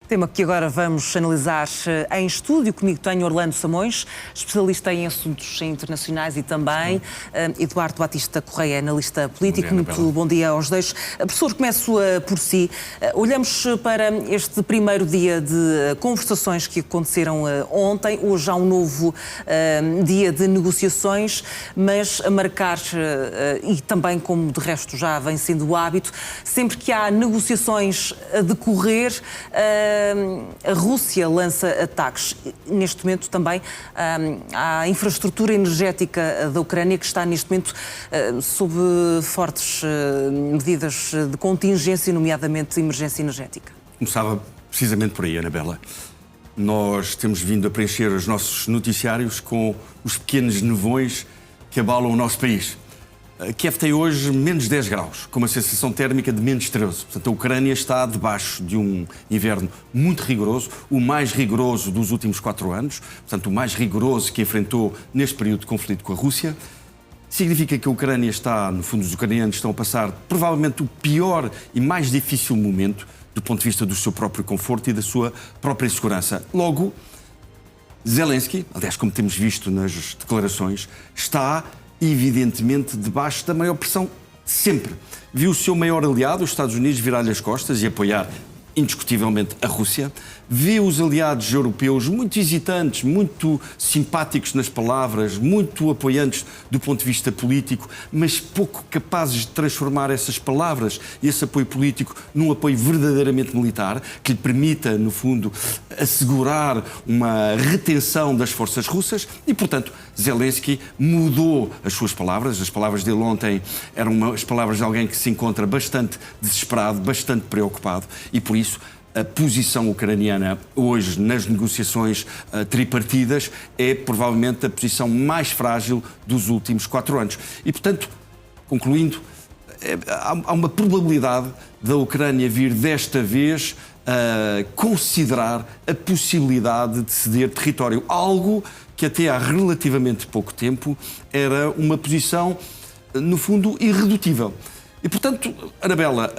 Tema que agora vamos analisar em estúdio. Comigo tenho Orlando Samões, especialista em assuntos internacionais, e também Eduardo Batista Correia, analista político. Muito bom dia aos dois. Professor, começo por si. Olhamos para este primeiro dia de conversações que aconteceram ontem. Hoje há um novo dia de negociações, mas a marcar, e também como de resto já vem sendo o hábito, sempre que há negociações a decorrer, a Rússia lança ataques. Neste momento também a infraestrutura energética da Ucrânia, que está neste momento sob fortes medidas de contingência, nomeadamente emergência energética. Começava precisamente por aí, Anabela. Nós temos vindo a preencher os nossos noticiários com os pequenos nevões que abalam o nosso país. Kiev tem hoje menos 10 graus, com uma sensação térmica de menos 13. Portanto, a Ucrânia está debaixo de um inverno muito rigoroso, o mais rigoroso dos últimos 4 anos, portanto, o mais rigoroso que enfrentou neste período de conflito com a Rússia. Significa que a Ucrânia está, no fundo, os ucranianos estão a passar provavelmente o pior e mais difícil momento do ponto de vista do seu próprio conforto e da sua própria segurança. Logo, Zelensky, aliás, como temos visto nas declarações, está evidentemente debaixo da maior pressão de sempre. Viu o seu maior aliado, os Estados Unidos, virar-lhe as costas e apoiar indiscutivelmente a Rússia. Vê os aliados europeus muito hesitantes, muito simpáticos nas palavras, muito apoiantes do ponto de vista político, mas pouco capazes de transformar essas palavras e esse apoio político num apoio verdadeiramente militar, que lhe permita, no fundo, assegurar uma retenção das forças russas. E, portanto, Zelensky mudou as suas palavras. As palavras dele ontem eram as palavras de alguém que se encontra bastante desesperado, bastante preocupado, e por isso a posição ucraniana hoje nas negociações tripartidas é provavelmente a posição mais frágil dos últimos 4 anos. E, portanto, concluindo, há uma probabilidade da Ucrânia vir desta vez a considerar a possibilidade de ceder território, algo que até há relativamente pouco tempo era uma posição, no fundo, irredutível. E, portanto, Anabela,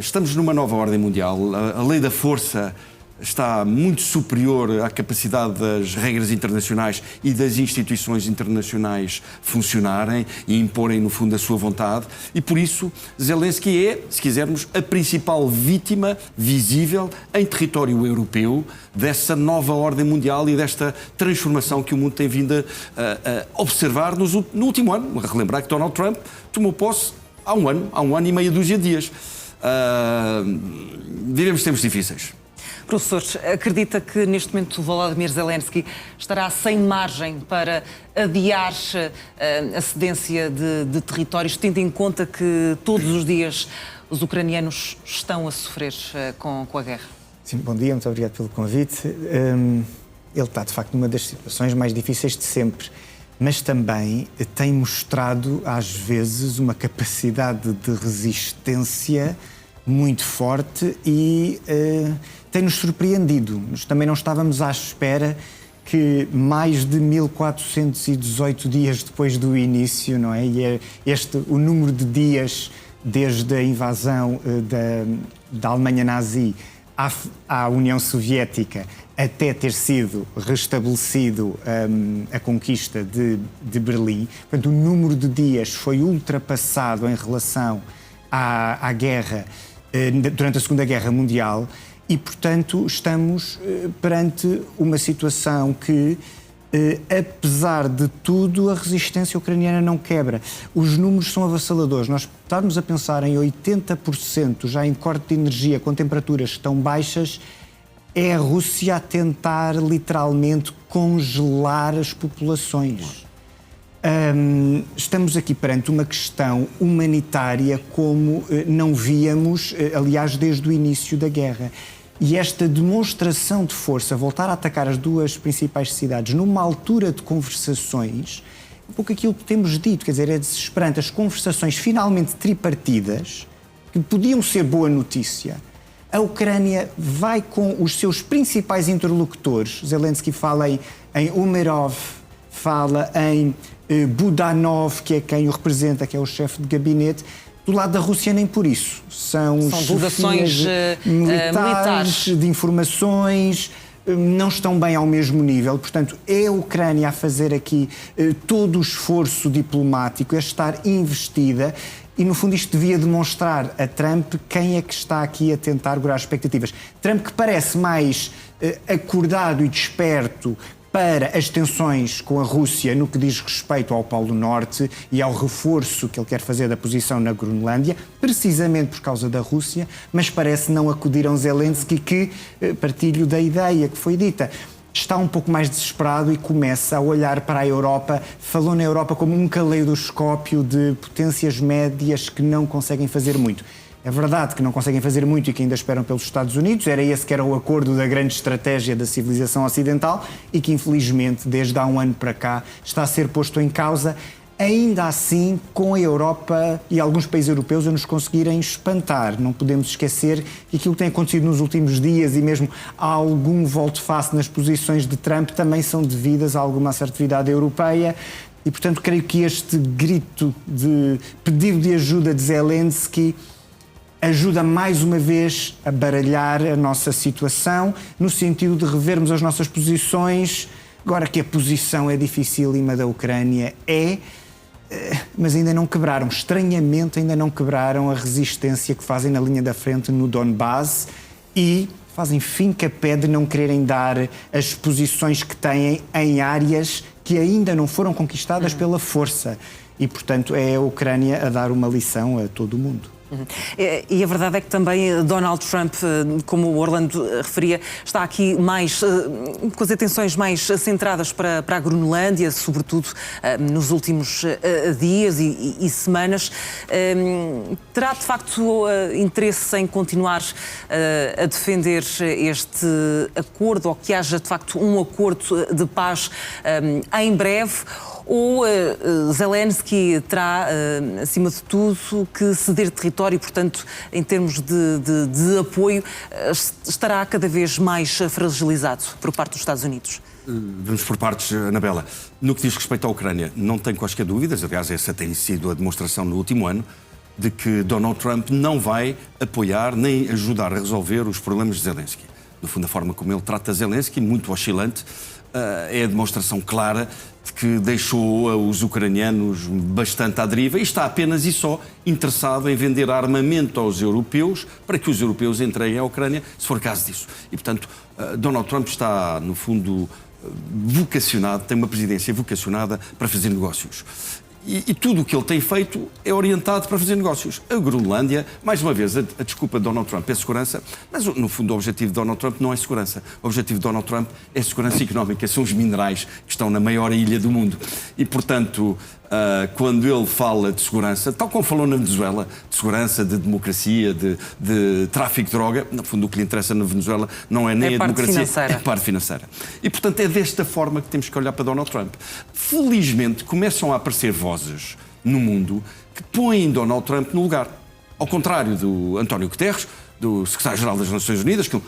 estamos numa nova ordem mundial. A lei da força está muito superior à capacidade das regras internacionais e das instituições internacionais funcionarem e imporem, no fundo, a sua vontade. E, por isso, Zelensky é, se quisermos, a principal vítima visível em território europeu dessa nova ordem mundial e desta transformação que o mundo tem vindo a observar no último ano. Relembrar que Donald Trump tomou posse há um ano e meia dúzia de dias. Vivemos tempos difíceis. Professor, acredita que neste momento Volodymyr Zelensky estará sem margem para adiar a cedência de territórios, tendo em conta que todos os dias os ucranianos estão a sofrer com a guerra? Sim, bom dia, muito obrigado pelo convite. Ele está, de facto, numa das situações mais difíceis de sempre, mas também tem mostrado, às vezes, uma capacidade de resistência muito forte e tem-nos surpreendido. Nós também não estávamos à espera que mais de 1418 dias depois do início, não é? E o número de dias desde a invasão da Alemanha nazi à União Soviética até ter sido restabelecido a conquista de Berlim. Portanto, o número de dias foi ultrapassado em relação à guerra durante a Segunda Guerra Mundial e, portanto, estamos perante uma situação que, apesar de tudo, a resistência ucraniana não quebra. Os números são avassaladores. Nós estamos a pensar em 80% já em corte de energia com temperaturas tão baixas. É a Rússia a tentar, literalmente, congelar as populações. Estamos aqui perante uma questão humanitária como não víamos, aliás, desde o início da guerra. E esta demonstração de força, voltar a atacar as duas principais cidades numa altura de conversações, um pouco aquilo que temos dito, quer dizer, é desesperante. As conversações finalmente tripartidas, que podiam ser boa notícia. A Ucrânia vai com os seus principais interlocutores. Zelensky fala em Umerov, fala em Budanov, que é quem o representa, que é o chefe de gabinete, Do lado da Rússia, nem por isso. São delegações militares de informações, não estão bem ao mesmo nível. Portanto, é a Ucrânia a fazer aqui todo o esforço diplomático, a estar investida. E, no fundo, isto devia demonstrar a Trump quem é que está aqui a tentar segurar expectativas. Trump, que parece mais acordado e desperto para as tensões com a Rússia no que diz respeito ao Polo Norte e ao reforço que ele quer fazer da posição na Groenlândia, precisamente por causa da Rússia, mas parece não acudir a um Zelensky que, partilho da ideia que foi dita, está um pouco mais desesperado e começa a olhar para a Europa, falou na Europa como um caleidoscópio de potências médias que não conseguem fazer muito. É verdade que não conseguem fazer muito e que ainda esperam pelos Estados Unidos, era esse que era o acordo da grande estratégia da civilização ocidental e que, infelizmente, desde há um ano para cá, está a ser posto em causa, ainda assim, com a Europa e alguns países europeus a nos conseguirem espantar. Não podemos esquecer que aquilo que tem acontecido nos últimos dias e mesmo algum volte-face nas posições de Trump também são devidas a alguma assertividade europeia. E, portanto, creio que este grito de pedido de ajuda de Zelensky ajuda mais uma vez a baralhar a nossa situação, no sentido de revermos as nossas posições. Agora que a posição é dificílima da Ucrânia, mas ainda não quebraram, estranhamente ainda não quebraram a resistência que fazem na linha da frente no Donbass e fazem fim-capé de não quererem dar as posições que têm em áreas que ainda não foram conquistadas pela força. E, portanto, é a Ucrânia a dar uma lição a todo o mundo. E a verdade é que também Donald Trump, como o Orlando referia, está aqui mais com as atenções mais centradas para a Groenlândia, sobretudo nos últimos dias e semanas. Terá de facto interesse em continuar a defender este acordo, ou que haja de facto um acordo de paz em breve? Ou Zelensky terá, acima de tudo, que ceder território e, portanto, em termos de apoio, estará cada vez mais fragilizado por parte dos Estados Unidos? Vamos por partes, Anabela. No que diz respeito à Ucrânia, não tenho quaisquer dúvidas, aliás, essa tem sido a demonstração no último ano, de que Donald Trump não vai apoiar nem ajudar a resolver os problemas de Zelensky. No fundo, a forma como ele trata Zelensky, muito oscilante, é a demonstração clara de que deixou os ucranianos bastante à deriva e está apenas e só interessado em vender armamento aos europeus para que os europeus entreguem à Ucrânia, se for caso disso. E, portanto, Donald Trump está, no fundo, vocacionado, tem uma presidência vocacionada para fazer negócios. E tudo o que ele tem feito é orientado para fazer negócios. A Groenlândia, mais uma vez, a desculpa de Donald Trump é segurança, mas no fundo o objetivo de Donald Trump não é segurança. O objetivo de Donald Trump é segurança económica, são os minerais que estão na maior ilha do mundo. E, portanto, quando ele fala de segurança, tal como falou na Venezuela, de segurança, de democracia, de tráfico de droga, no fundo o que lhe interessa na Venezuela não é nem a democracia, é a parte financeira. E, portanto, é desta forma que temos que olhar para Donald Trump. Felizmente, começam a aparecer vozes no mundo que põem Donald Trump no lugar. Ao contrário do António Guterres, do secretário-geral das Nações Unidas, que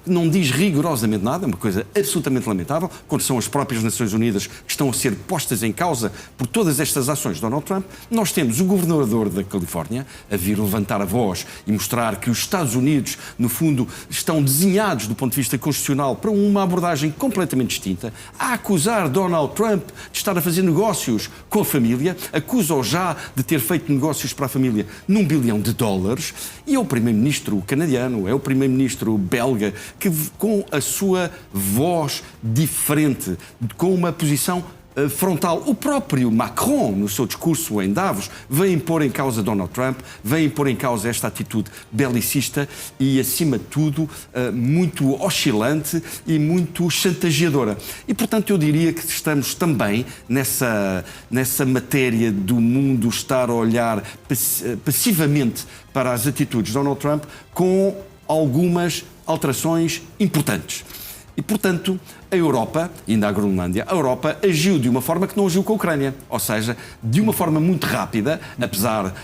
não diz rigorosamente nada, é uma coisa absolutamente lamentável, quando são as próprias Nações Unidas que estão a ser postas em causa por todas estas ações de Donald Trump. Nós temos o governador da Califórnia a vir levantar a voz e mostrar que os Estados Unidos, no fundo, estão desenhados do ponto de vista constitucional para uma abordagem completamente distinta, a acusar Donald Trump de estar a fazer negócios com a família, acusa-o já de ter feito negócios para a família num bilhão de dólares, e é o primeiro-ministro canadiano, é o primeiro-ministro belga, que com a sua voz diferente, com uma posição frontal, o próprio Macron, no seu discurso em Davos, vem pôr em causa Donald Trump, vem pôr em causa esta atitude belicista e, acima de tudo, muito oscilante e muito chantageadora. E, portanto, eu diria que estamos também nessa matéria do mundo estar a olhar passivamente para as atitudes de Donald Trump com algumas alterações importantes. E, portanto, a Europa, ainda a Groenlândia, a Europa agiu de uma forma que não agiu com a Ucrânia. Ou seja, de uma forma muito rápida, apesar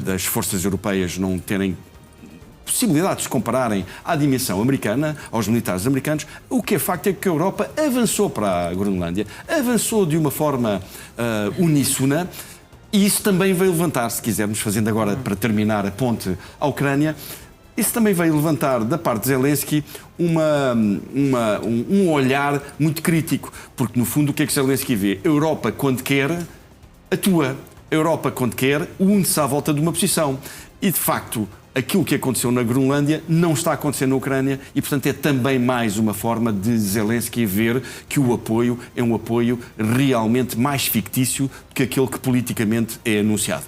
das forças europeias não terem possibilidade de se compararem à dimensão americana, aos militares americanos, o que é facto é que a Europa avançou para a Groenlândia, avançou de uma forma uníssona, E isso também veio levantar, se quisermos, fazendo agora, para terminar, a ponte à Ucrânia, isso também veio levantar, da parte de Zelensky, um olhar muito crítico. Porque, no fundo, o que é que Zelensky vê? A Europa, quando quer, atua. A Europa, quando quer, une-se à volta de uma posição. E, de facto, aquilo que aconteceu na Groenlândia não está acontecendo na Ucrânia e, portanto, é também mais uma forma de Zelensky ver que o apoio é um apoio realmente mais fictício do que aquele que politicamente é anunciado.